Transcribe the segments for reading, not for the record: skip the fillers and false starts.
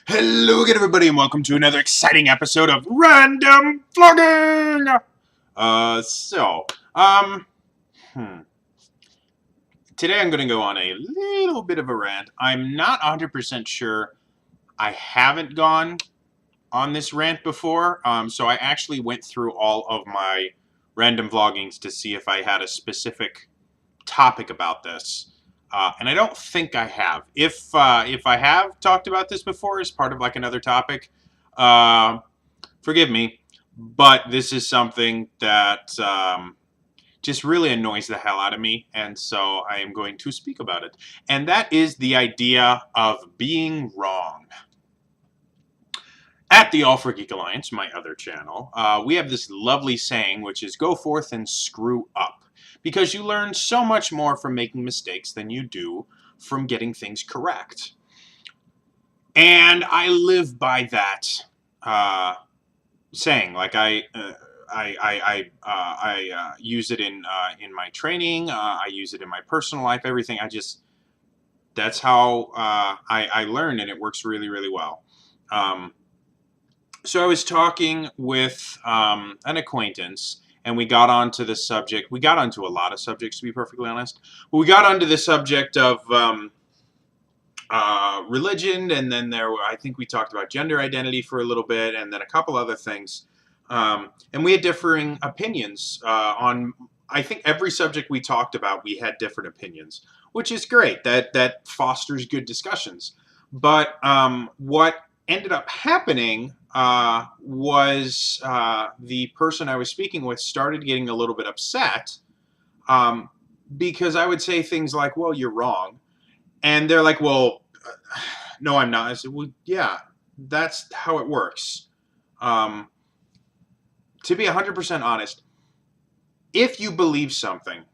Hello again, everybody, and welcome to another exciting episode of Random Vlogging! Hmm. Today I'm going to go on a little bit of a rant. I'm not 100% sure. I haven't gone on this rant before, so I actually went through all of my random vloggings to see if I had a specific topic about this. And I don't think I have. If I have talked about this before as part of like another topic, uh, forgive me, but this is something that just really annoys the hell out of me, and so I am going to speak about it. And that is the idea of being wrong. At the All for Geek Alliance, my other channel, we have this lovely saying, which is go forth and screw up. Because you learn so much more from making mistakes than you do from getting things correct. And I live by that saying. Like I use it in my training. I use it in my personal life. Everything. That's how I learn, and it works really, really well. So I was talking with an acquaintance, and we got onto the subject. We got onto a lot of subjects, to be perfectly honest. But we got onto the subject of religion, and then I think we talked about gender identity for a little bit, and then a couple other things. And we had differing opinions on, I think, every subject we talked about. We had different opinions, which is great. That fosters good discussions. But what ended up happening was the person I was speaking with started getting a little bit upset because I would say things like, well, you're wrong. And they're like, well, no, I'm not. I said, well, yeah, that's how it works. To be 100% honest, if you believe something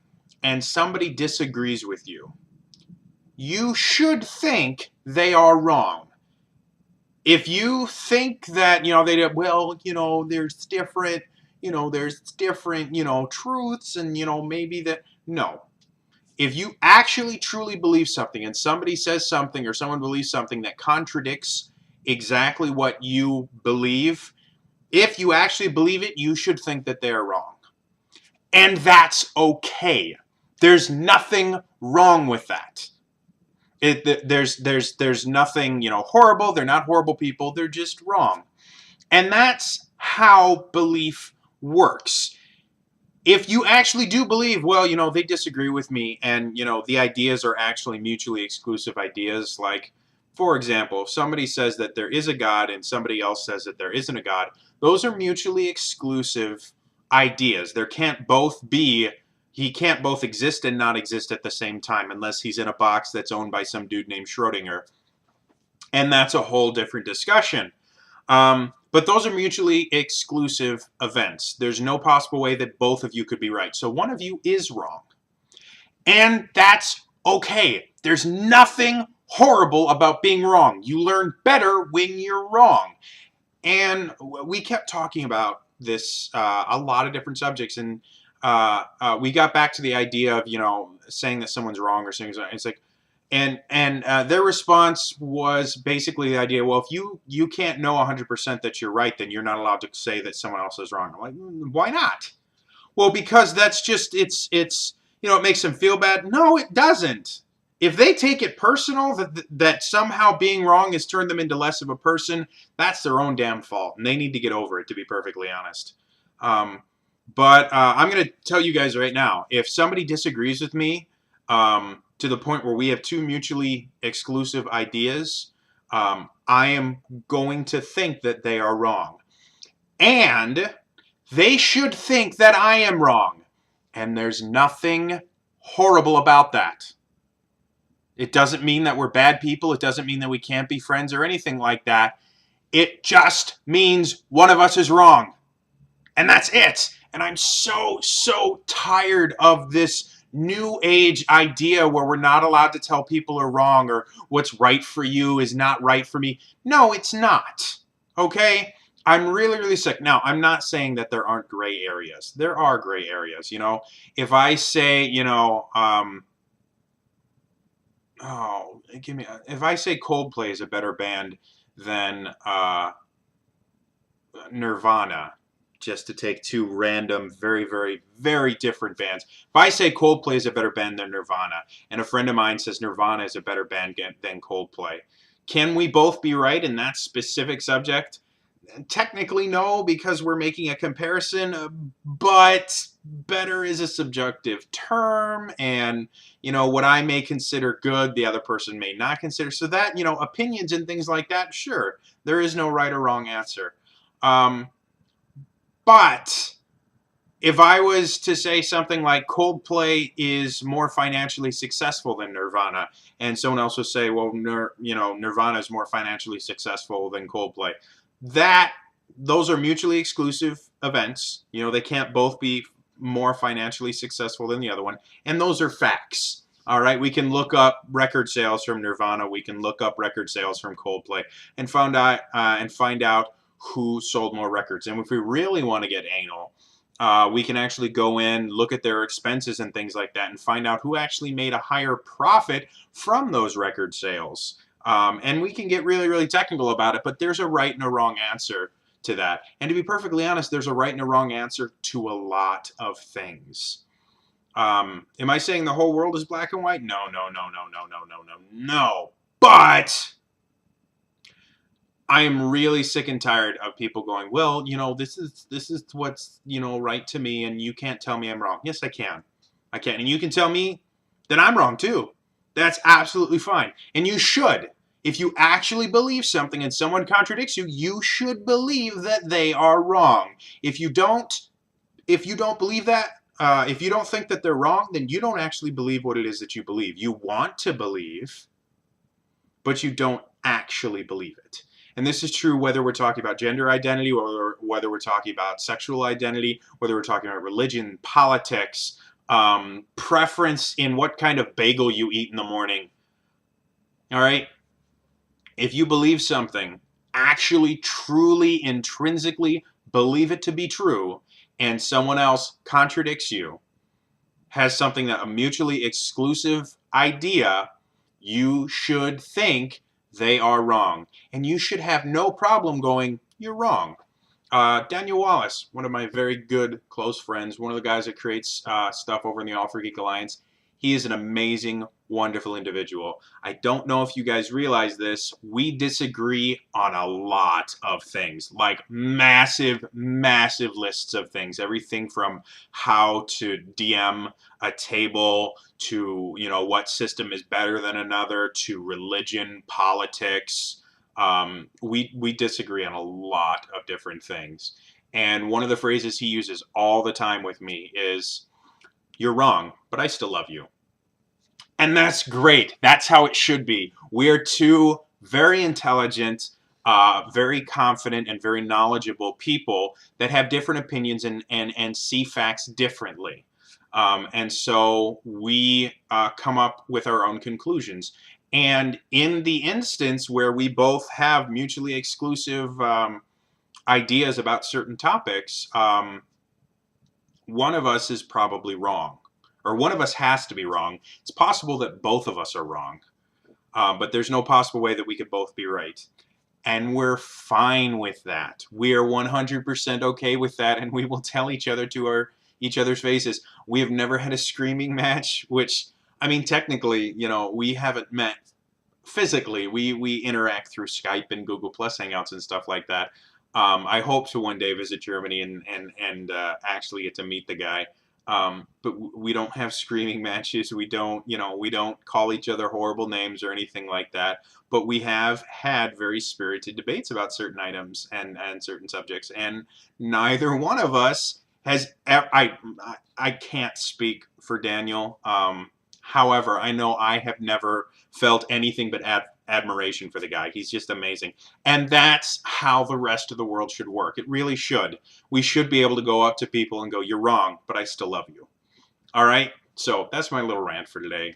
and somebody disagrees with you, you should think they are wrong. If you think that, there's different, truths and, maybe that, no. If you actually truly believe something and somebody says something or someone believes something that contradicts exactly what you believe, if you actually believe it, you should think that they're wrong. And that's okay. There's nothing wrong with that. There's nothing, horrible. They're not horrible people. They're just wrong. And that's how belief works. If you actually do believe, well, they disagree with me, and, the ideas are actually mutually exclusive ideas, like, for example, if somebody says that there is a God and somebody else says that there isn't a God, those are mutually exclusive ideas. He can't both exist and not exist at the same time unless he's in a box that's owned by some dude named Schrodinger. And that's a whole different discussion. But those are mutually exclusive events. There's no possible way that both of you could be right. So one of you is wrong. And that's okay. There's nothing horrible about being wrong. You learn better when you're wrong. And we kept talking about this, a lot of different subjects. And we got back to the idea of, saying that someone's wrong or saying it's like, and their response was basically the idea, well, if you can't know 100% that you're right, then you're not allowed to say that someone else is wrong. I'm like, why not? Well, because that's just, it's it makes them feel bad. No, it doesn't. If they take it personal that somehow being wrong has turned them into less of a person, that's their own damn fault, and they need to get over it, to be perfectly honest. But I'm going to tell you guys right now, if somebody disagrees with me, to the point where we have two mutually exclusive ideas, I am going to think that they are wrong. And they should think that I am wrong. And there's nothing horrible about that. It doesn't mean that we're bad people. It doesn't mean that we can't be friends or anything like that. It just means one of us is wrong. And that's it. And I'm so tired of this new age idea where we're not allowed to tell people are wrong or what's right for you is not right for me. No, it's not. Okay? I'm really, really sick. Now, I'm not saying that there aren't gray areas. There are gray areas, If I say, if I say Coldplay is a better band than Nirvana, just to take two random, very, very, very different bands. If I say Coldplay is a better band than Nirvana, and a friend of mine says Nirvana is a better band than Coldplay, can we both be right in that specific subject? Technically, no, because we're making a comparison, but better is a subjective term, and, what I may consider good, the other person may not consider. So that, opinions and things like that, sure, there is no right or wrong answer. But if I was to say something like Coldplay is more financially successful than Nirvana, and someone else would say, well, Nirvana is more financially successful than Coldplay, those are mutually exclusive events. They can't both be more financially successful than the other one, and those are facts. All right, we can look up record sales from Nirvana, we can look up record sales from Coldplay, and find out who sold more records. And if we really want to get anal, we can actually go in, look at their expenses and things like that, and find out who actually made a higher profit from those record sales. And we can get really, really technical about it, but there's a right and a wrong answer to that. And to be perfectly honest, there's a right and a wrong answer to a lot of things. Am I saying the whole world is black and white? No, no, no, no, no, no, no, no, no. But I am really sick and tired of people going, well, this is what's, right to me, and you can't tell me I'm wrong. Yes, I can. I can. And you can tell me that I'm wrong too. That's absolutely fine. And you should. If you actually believe something and someone contradicts you, you should believe that they are wrong. If you don't believe that, if you don't think that they're wrong, then you don't actually believe what it is that you believe. You want to believe, but you don't actually believe it. And this is true whether we're talking about gender identity, or whether we're talking about sexual identity, whether we're talking about religion, politics, preference in what kind of bagel you eat in the morning. All right? If you believe something, actually, truly, intrinsically believe it to be true, and someone else contradicts you, has something that a mutually exclusive idea, you should think they are wrong. And you should have no problem going, you're wrong. Daniel Wallace, one of my very good close friends, one of the guys that creates stuff over in the All for Geek Alliance, he is an amazing, wonderful individual. I don't know if you guys realize this. We disagree on a lot of things, like massive, massive lists of things. Everything from how to DM a table to, what system is better than another, to religion, politics. We disagree on a lot of different things. And one of the phrases he uses all the time with me is, you're wrong, but I still love you. And that's great. That's how it should be. We are two very intelligent, very confident, and very knowledgeable people that have different opinions and see facts differently. And so we come up with our own conclusions. And in the instance where we both have mutually exclusive ideas about certain topics, one of us is probably wrong, or one of us has to be wrong. It's possible that both of us are wrong, but there's no possible way that we could both be right. And we're fine with that. We are 100% okay with that, and we will tell each other to each other's faces. We have never had a screaming match, which, I mean, technically, we haven't met physically. We interact through Skype and Google Plus Hangouts and stuff like that. I hope to one day visit Germany and actually get to meet the guy. But we don't have screaming matches. We don't call each other horrible names or anything like that. But we have had very spirited debates about certain items and certain subjects. And neither one of us has. I can't speak for Daniel. However, I know I have never felt anything but admiration for the guy. He's just amazing. And that's how the rest of the world should work. It really should. We should be able to go up to people and go, you're wrong, but I still love you. All right? So that's my little rant for today.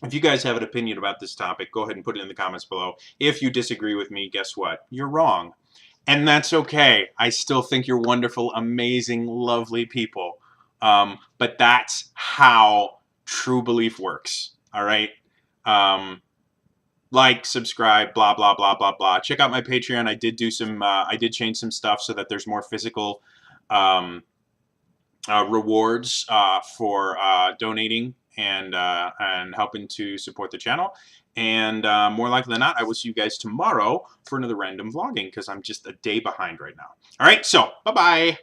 If you guys have an opinion about this topic, go ahead and put it in the comments below. If you disagree with me, guess what? You're wrong. And that's okay. I still think you're wonderful, amazing, lovely people. But that's how true belief works. All right? like, subscribe, blah, blah, blah, blah, blah. Check out my Patreon. I did do some, I did change some stuff so that there's more physical rewards for donating and helping to support the channel. And more likely than not, I will see you guys tomorrow for another random vlogging because I'm just a day behind right now. All right, so bye-bye.